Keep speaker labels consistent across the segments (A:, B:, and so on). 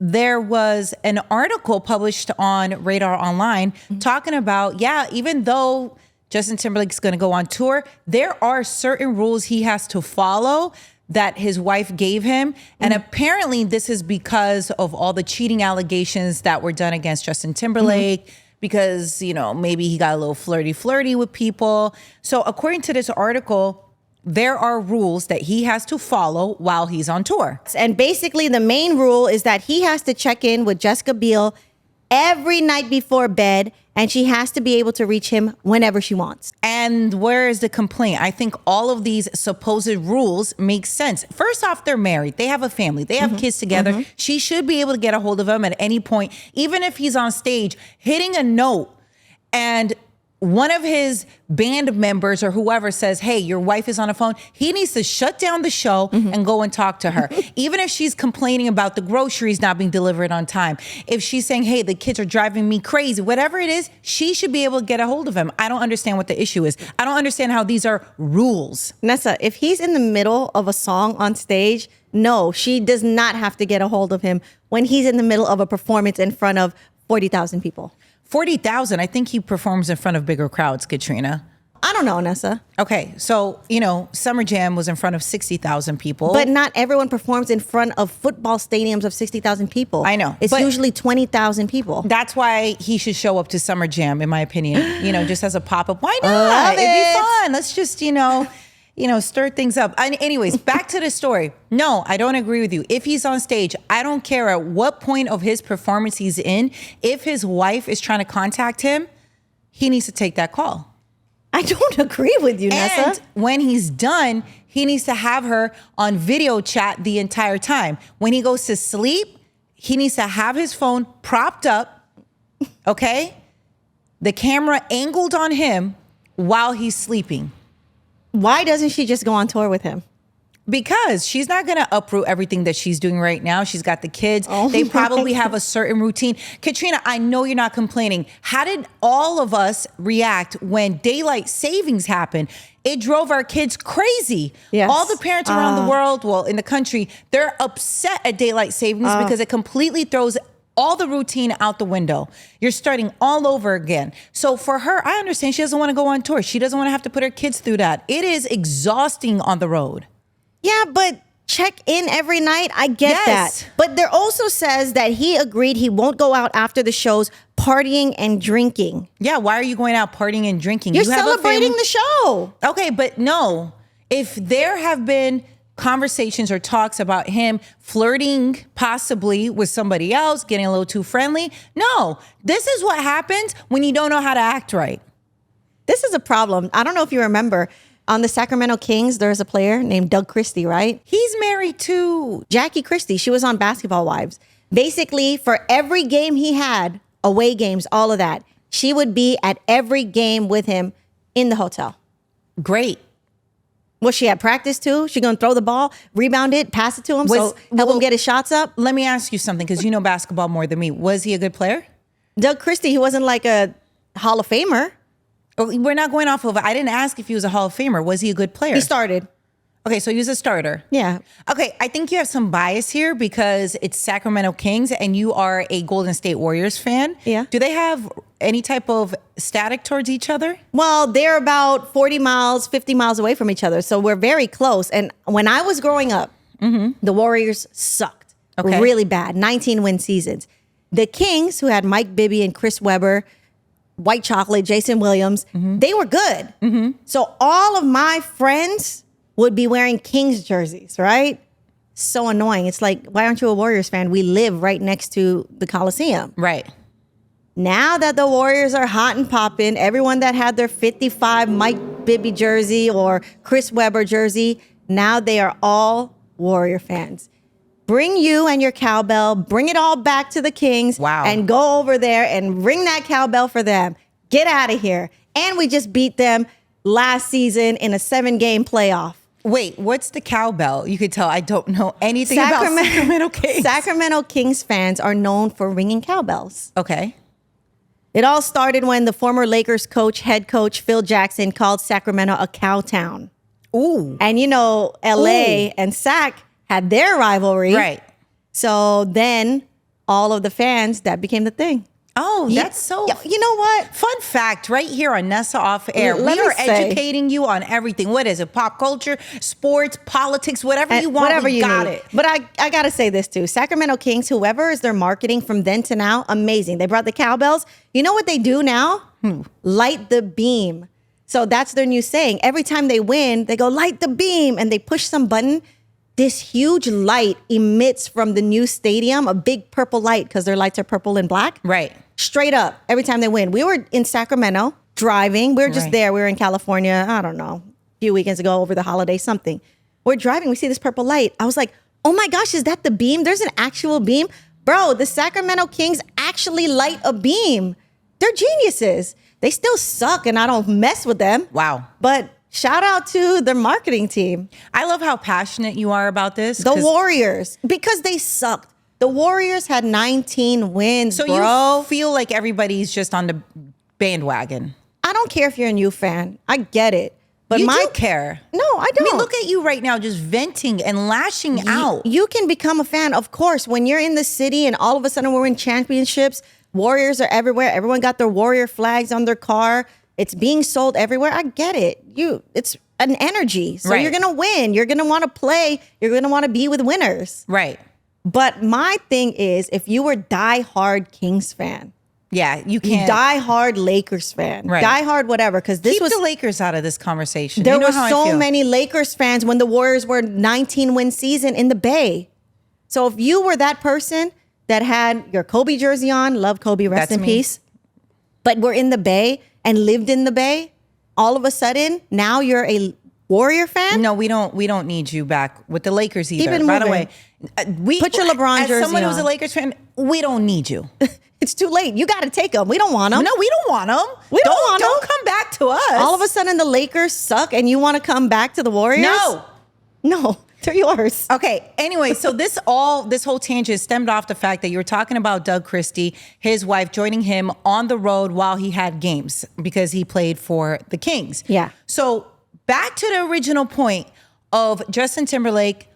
A: there was an article published on Radar Online talking about, even though Justin Timberlake's going to go on tour, there are certain rules he has to follow that his wife gave him. And apparently this is because of all the cheating allegations that were done against Justin Timberlake, because, maybe he got a little flirty with people. So according to this article, there are rules that he has to follow while he's on tour.
B: And basically the main rule is that he has to check in with Jessica Biel every night before bed, and she has to be able to reach him whenever she wants.
A: And where is the complaint? I think all of these supposed rules make sense. First off, they're married. They have a family. They have kids together. She should be able to get a hold of him at any point, even if he's on stage hitting a note and one of his band members or whoever says, hey, your wife is on a phone, he needs to shut down the show and go and talk to her. Even if she's complaining about the groceries not being delivered on time, if she's saying, hey, the kids are driving me crazy, whatever it is, she should be able to get a hold of him. I don't understand what the issue is. I don't understand how these are rules.
B: Nessa, if he's in the middle of a song on stage, no, she does not have to get a hold of him when he's in the middle of a performance in front of 40,000 people.
A: 40,000. I think he performs in front of bigger crowds, Katrina.
B: I don't know, Nessa.
A: Okay, so, Summer Jam was in front of 60,000 people.
B: But not everyone performs in front of football stadiums of 60,000 people.
A: I know.
B: It's usually 20,000 people.
A: That's why he should show up to Summer Jam, in my opinion, just as a pop-up. Why not?
B: Love
A: It'd be
B: it.
A: fun. Let's just, stir things up. Anyways, back to the story. No, I don't agree with you. If he's on stage, I don't care at what point of his performance he's in. If his wife is trying to contact him, he needs to take that call.
B: I don't agree with you, Nessa.
A: And when he's done, he needs to have her on video chat the entire time. When he goes to sleep, he needs to have his phone propped up, okay? The camera angled on him while he's sleeping.
B: Why doesn't she just go on tour with him?
A: Because she's not going to uproot everything that she's doing right now. She's got the kids. They probably have a certain routine. Katrina, I know you're not complaining. How did all of us react when daylight savings happened? It drove our kids crazy.
B: Yes.
A: All the parents around the world, in the country, they're upset at daylight savings because it completely throws all the routine out the window. You're starting all over again. So for her, I understand she doesn't want to go on tour. She doesn't want to have to put her kids through that. It is exhausting on the road.
B: Yeah, but check in every night. I get that. But there also says that he agreed he won't go out after the shows partying and drinking.
A: Yeah, why are you going out partying and drinking?
B: You're celebrating the show.
A: Okay, but no. If there have been conversations or talks about him flirting possibly with somebody else, getting a little too friendly, no. This is what happens when you don't know how to act right.
B: This is a problem. I don't know if you remember. On the Sacramento Kings, there's a player named Doug Christie, right?
A: He's married to
B: Jackie Christie. She was on Basketball Wives. Basically, for every game he had, away games, all of that, she would be at every game with him in the hotel.
A: Great.
B: Was she at practice too? She gonna throw the ball, rebound it, pass it to him, help him get his shots up?
A: Let me ask you something, because you know basketball more than me. Was he a good player?
B: Doug Christie, he wasn't like a Hall of Famer.
A: We're not going off of it. I didn't ask if he was a Hall of Famer. Was he a good player?
B: He started.
A: Okay, so he was a starter.
B: Yeah.
A: Okay, I think you have some bias here because it's Sacramento Kings and you are a Golden State Warriors fan.
B: Yeah.
A: Do they have any type of static towards each other?
B: Well, they're about 40 miles, 50 miles away from each other. So we're very close. And when I was growing up, the Warriors sucked really bad. 19-win seasons. The Kings, who had Mike Bibby and Chris Webber, White Chocolate, Jason Williams, they were good. So all of my friends would be wearing Kings jerseys, right? So annoying. It's like, why aren't you a Warriors fan? We live right next to the Coliseum.
A: Right.
B: Now that the Warriors are hot and popping, everyone that had their 55 Mike Bibby jersey or Chris Webber jersey, now they are all Warrior fans. Bring you and your cowbell, bring it all back to the Kings.
A: Wow.
B: And go over there and ring that cowbell for them. Get out of here. And we just beat them last season in a 7-game playoff.
A: Wait, what's the cowbell? You could tell I don't know anything about Sacramento Kings.
B: Sacramento Kings fans are known for ringing cowbells.
A: Okay.
B: It all started when the former Lakers head coach Phil Jackson called Sacramento a cow town.
A: Ooh.
B: And you know, LA and Sac had their rivalry.
A: Right.
B: So then all of the fans, that became the thing.
A: Oh, that's so...
B: You know what?
A: Fun fact right here on Nessa Off Air.
B: Let
A: We
B: me
A: are
B: say-
A: educating you on everything. What is it? Pop culture, sports, politics, whatever you want,
B: Whatever
A: we
B: you
A: got
B: need.
A: it.
B: But I got to say this too. Sacramento Kings, whoever is their marketing from then to now, amazing. They brought the cowbells. You know what they do now? Light the beam. So that's their new saying. Every time they win, they go, light the beam. And they push some button. This huge light emits from the new stadium, a big purple light, because their lights are purple and black.
A: Right.
B: Straight up, every time they win. We were in Sacramento driving. We were just there. We were in California, I don't know, a few weekends ago over the holiday, something. We're driving. We see this purple light. I was like, oh my gosh, is that the beam? There's an actual beam. Bro, the Sacramento Kings actually light a beam. They're geniuses. They still suck and I don't mess with them.
A: Wow.
B: But shout out to their marketing team.
A: I love how passionate you are about this.
B: The Warriors, because they sucked. The Warriors had 19 wins,
A: So
B: bro.
A: you feel like everybody's just on the bandwagon.
B: I don't care if you're a new fan. I get it. But
A: You do care.
B: No, I don't.
A: I mean, look at you right now, just venting and lashing out.
B: You can become a fan, of course, when you're in the city and all of a sudden we're in championships. Warriors are everywhere. Everyone got their Warrior flags on their car. It's being sold everywhere. I get it. It's an energy. So
A: Right.
B: you're going to win. You're going to want to play. You're going to want to be with winners.
A: Right.
B: But my thing is, if you were die-hard Kings fan,
A: Yeah, you can't.
B: die-hard Lakers fan,
A: Right.
B: die-hard whatever, because this
A: Keep
B: was
A: the Lakers out of this conversation.
B: there
A: You know
B: were
A: how I
B: so
A: feel.
B: many Lakers fans when the Warriors were 19-win season in the Bay. So if you were that person that had your Kobe jersey on, love Kobe, rest
A: That's
B: in
A: me.
B: peace, but were in the Bay and lived in the Bay, all of a sudden now you're a Warrior fan?
A: No, we don't need you back with the Lakers either.
B: Keep it
A: By the
B: moving.
A: way, we
B: Put your LeBron
A: as
B: jersey
A: someone who's a
B: on.
A: Lakers fan, we don't need you.
B: It's too late. You got to take them. We don't want them.
A: No, we don't want them.
B: We don't want 'em.
A: Don't come back to us.
B: All of a sudden the Lakers suck and you want to come back to the Warriors? No, they're yours.
A: Okay. Anyway, so this whole tangent stemmed off the fact that you were talking about Doug Christie, his wife, joining him on the road while he had games because he played for the Kings.
B: Yeah.
A: So back to the original point of Justin Timberlake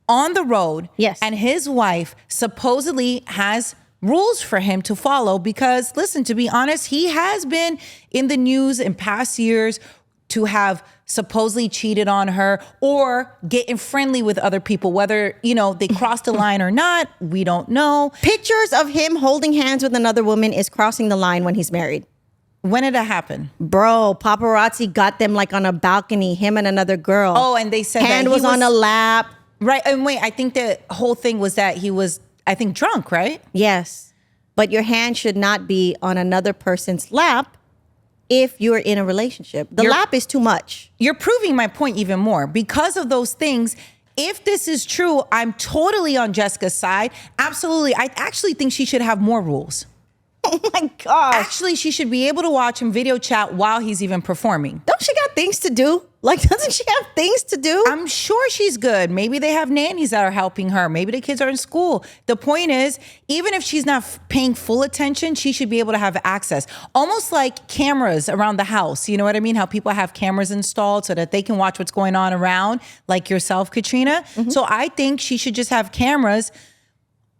A: on the road.
B: Yes.
A: And his wife supposedly has rules for him to follow because, listen, to be honest, he has been in the news in past years to have supposedly cheated on her or getting friendly with other people, whether, they crossed the line or not, we don't know.
B: Pictures of him holding hands with another woman is crossing the line when he's married.
A: When did that happen?
B: Bro, paparazzi got them like on a balcony, him and another girl.
A: Oh, and they said
B: hand
A: that
B: was on a lap.
A: Right. And wait, I think the whole thing was that he was, I think, drunk, right?
B: Yes. But your hand should not be on another person's lap if you're in a relationship. The lap is too much.
A: You're proving my point even more. Because of those things, if this is true, I'm totally on Jessica's side. Absolutely. I actually think she should have more rules.
B: Oh my gosh.
A: Actually, she should be able to watch him video chat while he's even performing.
B: Don't she got things to do? Like, doesn't she have things to do?
A: I'm sure she's good. Maybe they have nannies that are helping her. Maybe the kids are in school. The point is, even if she's not paying full attention, she should be able to have access. Almost like cameras around the house. You know what I mean? How people have cameras installed so that they can watch what's going on around, like yourself, Katrina.
B: Mm-hmm.
A: So I think she should just have cameras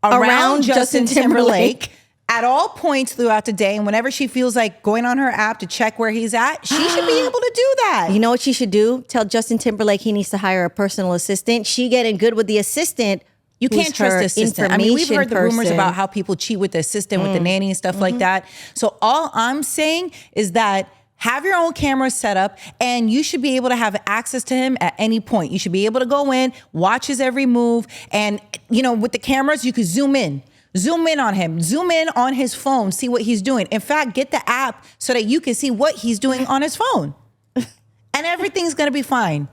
A: around Justin Timberlake at all points throughout the day. And whenever she feels like going on her app to check where he's at, she should be able to do that.
B: You know what she should do? Tell Justin Timberlake he needs to hire a personal assistant. She getting good with the assistant.
A: You can't
B: who's
A: trust
B: her
A: the assistant. I mean, we've heard the rumors
B: person.
A: about how people cheat with the assistant, with the nanny and stuff like that. So all I'm saying is that have your own camera set up and you should be able to have access to him at any point. You should be able to go in, watch his every move. And, with the cameras, you could zoom in on him, zoom in on his phone, see what he's doing. In fact, get the app so that you can see what he's doing on his phone. And everything's going to be fine.